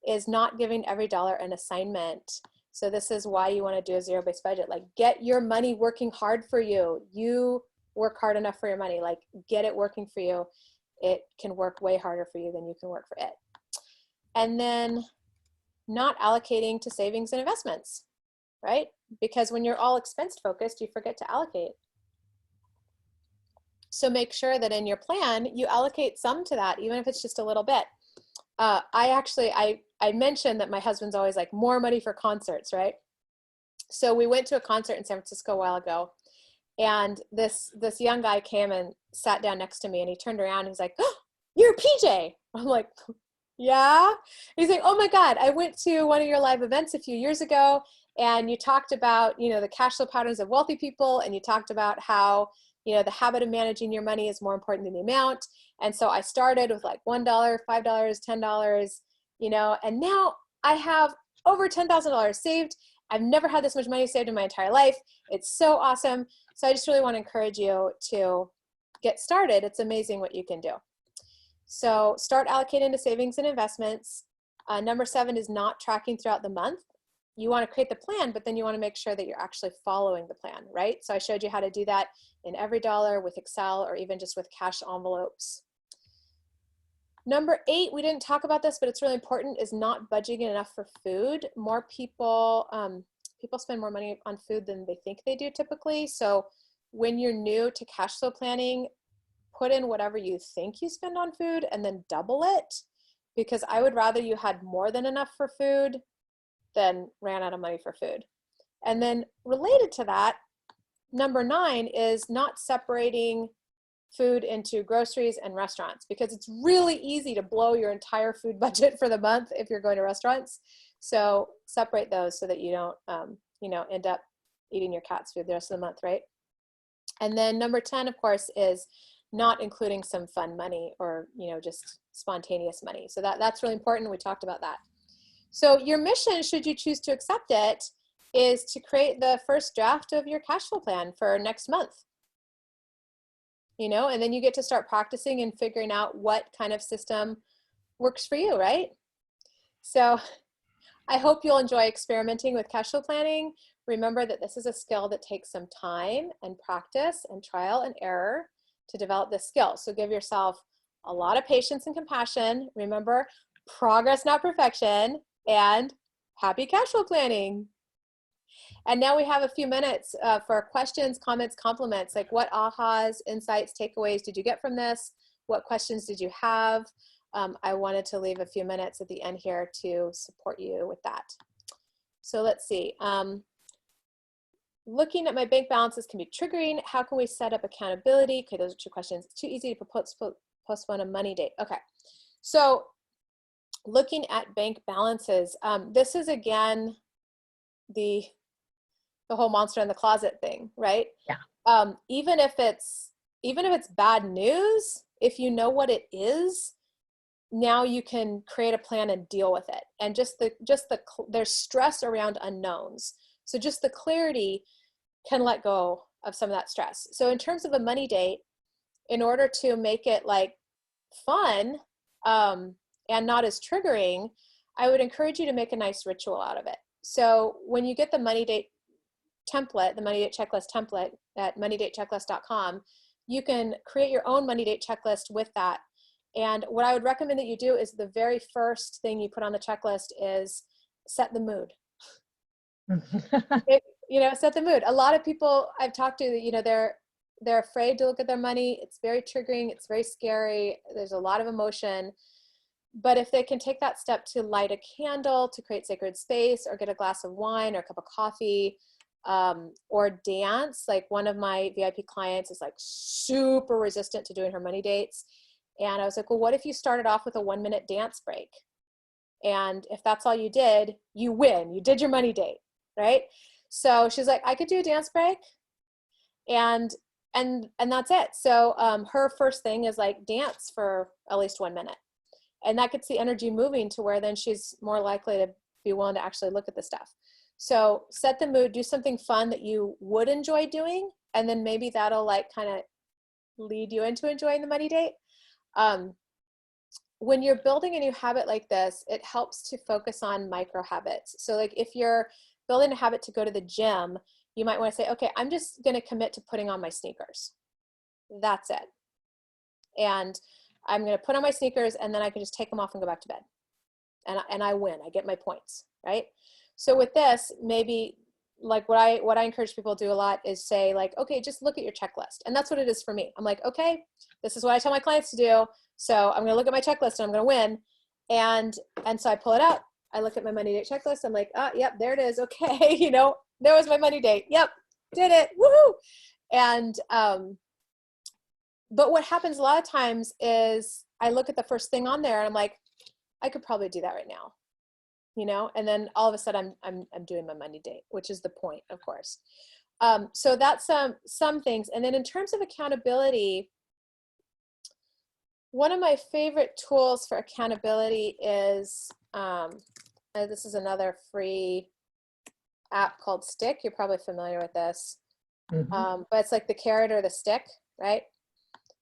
is not giving EveryDollar an assignment. So this is why you want to do a zero-based budget. Like, get your money working hard for you. You work hard enough for your money. Like, get it working for you. It can work way harder for you than you can work for it. And then not allocating to savings and investments, right? Because when you're all expense focused, you forget to allocate. So make sure that in your plan, you allocate some to that, even if it's just a little bit. I mentioned that my husband's always like, more money for concerts, right? So we went to a concert in San Francisco a while ago, and this young guy came and sat down next to me, and he turned around and he's like, oh, you're PJ. I'm like, yeah. He's like, oh my God, I went to one of your live events a few years ago, and you talked about, the cash flow patterns of wealthy people, and you talked about how, the habit of managing your money is more important than the amount. And so I started with like $1, $5, $10, and now I have over $10,000 saved. I've never had this much money saved in my entire life. It's so awesome. So I just really want to encourage you to get started. It's amazing what you can do. So start allocating to savings and investments. Number 7 is not tracking throughout the month. You want to create the plan, but then you want to make sure that you're actually following the plan, right? So I showed you how to do that in EveryDollar with Excel, or even just with cash envelopes. Number 8, we didn't talk about this, but it's really important, is not budgeting enough for food. More people, people spend more money on food than they think they do typically. So when you're new to cash flow planning, put in whatever you think you spend on food and then double it, because I would rather you had more than enough for food than ran out of money for food. And then related to that, number 9 is not separating food into groceries and restaurants, because it's really easy to blow your entire food budget for the month if you're going to restaurants. So separate those so that you don't, end up eating your cat's food the rest of the month, right? And then number 10, of course, is not including some fun money or, just spontaneous money. So that's really important. We talked about that. So your mission, should you choose to accept it, is to create the first draft of your cash flow plan for next month. And then you get to start practicing and figuring out what kind of system works for you, right? So I hope you'll enjoy experimenting with cash flow planning. Remember that this is a skill that takes some time and practice and trial and error to develop this skill. So give yourself a lot of patience and compassion. Remember, progress, not perfection, and happy cash flow planning. And now we have a few minutes for questions, comments, compliments, like what ahas, insights, takeaways did you get from this? What questions did you have? I wanted to leave a few minutes at the end here to support you with that. So let's see. Looking at my bank balances can be triggering. How can we set up accountability? Okay, those are 2 questions. It's too easy to postpone a money date. Okay, so looking at bank balances, this is again the whole monster in the closet thing, right? Yeah. Even if it's bad news, if you know what it is, now you can create a plan and deal with it. And there's stress around unknowns. So just the clarity can let go of some of that stress. So in terms of a money date, in order to make it like fun and not as triggering, I would encourage you to make a nice ritual out of it. So when you get the money date template, the money date checklist template at moneydatechecklist.com, you can create your own money date checklist with that. And what I would recommend that you do is the very first thing you put on the checklist is set the mood. Set the mood. A lot of people I've talked to, they're afraid to look at their money. It's very triggering. It's very scary. There's a lot of emotion. But if they can take that step to light a candle, to create sacred space, or get a glass of wine or a cup of coffee, or dance, like one of my VIP clients is like super resistant to doing her money dates. And I was like, well, what if you started off with a 1-minute dance break? And if that's all you did, you win. You did your money date, right? So she's like, I could do a dance break, and that's it. So her first thing is like dance for at least 1 minute. And that gets the energy moving to where then she's more likely to be willing to actually look at the stuff. So set the mood, do something fun that you would enjoy doing, and then maybe that'll like kind of lead you into enjoying the money date. when you're building a new habit like this, it helps to focus on micro habits. So like if you're building a habit to go to the gym, you might want to say, okay, I'm just going to commit to putting on my sneakers. That's it. And I'm going to put on my sneakers, and then I can just take them off and go back to bed. And I win. I get my points, right? So with this, maybe like what I encourage people to do a lot is say like, okay, just look at your checklist. And that's what it is for me. I'm like, okay, this is what I tell my clients to do. So I'm going to look at my checklist and I'm going to win. And so I pull it out. I look at my money date checklist. I'm like, oh, yep, there it is. Okay. You know, there was my money date. Yep. Did it. Woohoo. And, but what happens a lot of times is I look at the first thing on there and I'm like, I could probably do that right now, you know, and then all of a sudden I'm doing my money date, which is the point, of course. So that's some things. And then in terms of accountability, one of my favorite tools for accountability is, this is another free app called Stick. You're probably familiar with this, but it's like the carrot or the stick, right?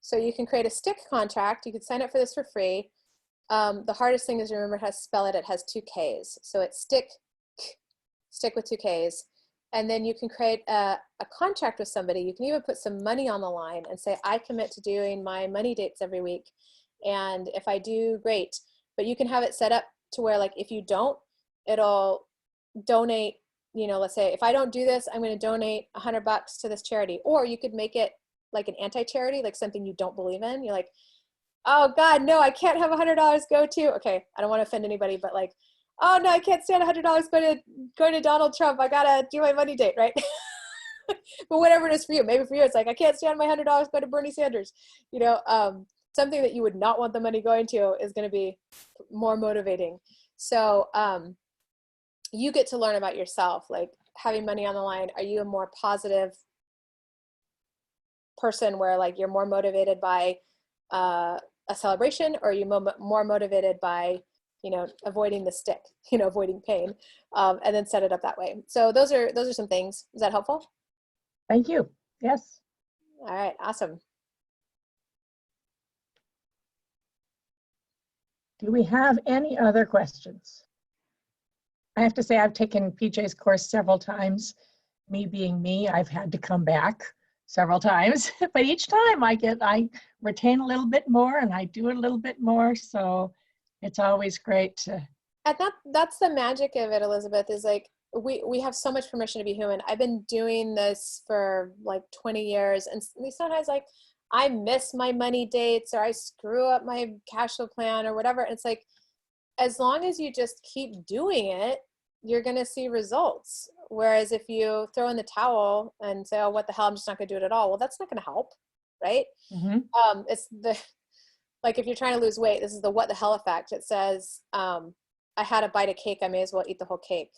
So you can create a stick contract. You can sign up for this for free. The hardest thing is remember how to spell it. It has 2 Ks. So it's stick with 2 Ks. And then you can create a contract with somebody. You can even put some money on the line and say, I commit to doing my money dates every week. And if I do, great. But you can have it set up to where like, if you don't, it'll donate, you know, let's say if I don't do this, I'm going to donate $100 to this charity. Or you could make it like an anti-charity, like something you don't believe in. You're like, oh God, no, I can't have $100 go to, okay, I don't want to offend anybody, but like, oh no, I can't stand $100 going to Donald Trump. I gotta do my money date, right? But whatever it is for you, maybe for you, it's like, I can't stand my $100 go to Bernie Sanders. You know, something that you would not want the money going to is going to be more motivating. So you get to learn about yourself, like having money on the line. Are you a more positive person where like you're more motivated by a celebration, or are you more motivated by, you know, avoiding the stick, you know, avoiding pain, and then set it up that way. So those are some things. Is that helpful? Thank you. Yes. All right. Awesome. Do we have any other questions? I have to say I've taken PJ's course several times. Me being me, I've had to come back several times, but each time I retain a little bit more and I do a little bit more. So it's always great to. And that's the magic of it, Elizabeth, is like, we have so much permission to be human. I've been doing this for like 20 years. And sometimes like I miss my money dates, or I screw up my cash flow plan or whatever. And it's like, as long as you just keep doing it, you're going to see results. Whereas if you throw in the towel and say, oh, what the hell, I'm just not going to do it at all. Well, that's not going to help, right? It's like if you're trying to lose weight, this is the what the hell effect. It says, I had a bite of cake, I may as well eat the whole cake,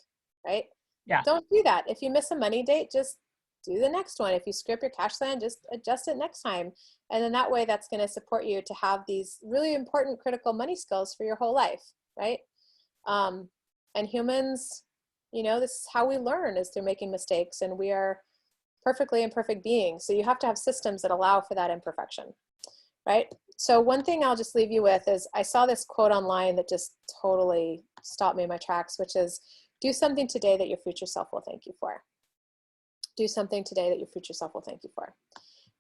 right? Yeah. Don't do that. If you miss a money date, just do the next one. If you screw up your cash plan, just adjust it next time. And then that way that's going to support you to have these really important critical money skills for your whole life, right? And humans, you know, this is how we learn, is through making mistakes, and we are perfectly imperfect beings. So you have to have systems that allow for that imperfection, right? So one thing I'll just leave you with is, I saw this quote online that just totally stopped me in my tracks, which is, do something today that your future self will thank you for. Do something today that your future self will thank you for.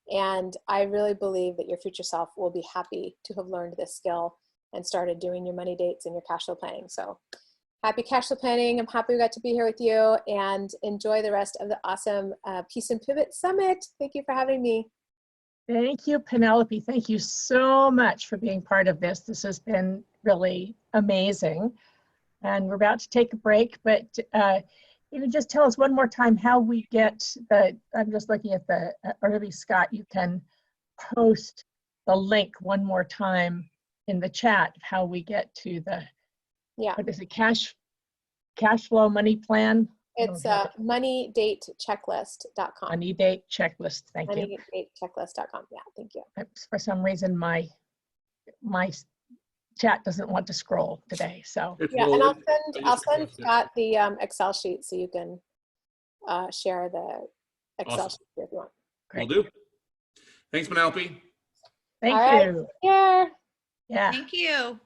And I really believe that your future self will be happy to have learned this skill and started doing your money dates and your cash flow planning. So happy cash flow planning. I'm happy we got to be here with you, and enjoy the rest of the awesome Peace and Pivot Summit. Thank you for having me. Thank you, Penelope. Thank you so much for being part of this. This has been really amazing. And we're about to take a break, but you can just tell us one more time how we get the, I'm just looking at the, or maybe Scott, you can post the link one more time in the chat of how we get to the, what is it, cash flow money plan? It's moneydatechecklist.com. Money date checklist, thank you. Moneydatechecklist.com, yeah, thank you. For some reason, my chat doesn't want to scroll today, so. Yeah, and I'll send Scott the Excel sheet so you can share the Excel sheet if you want. Great. Will do. Thanks, Penelope. Thank you. Yeah. Yeah. Thank you.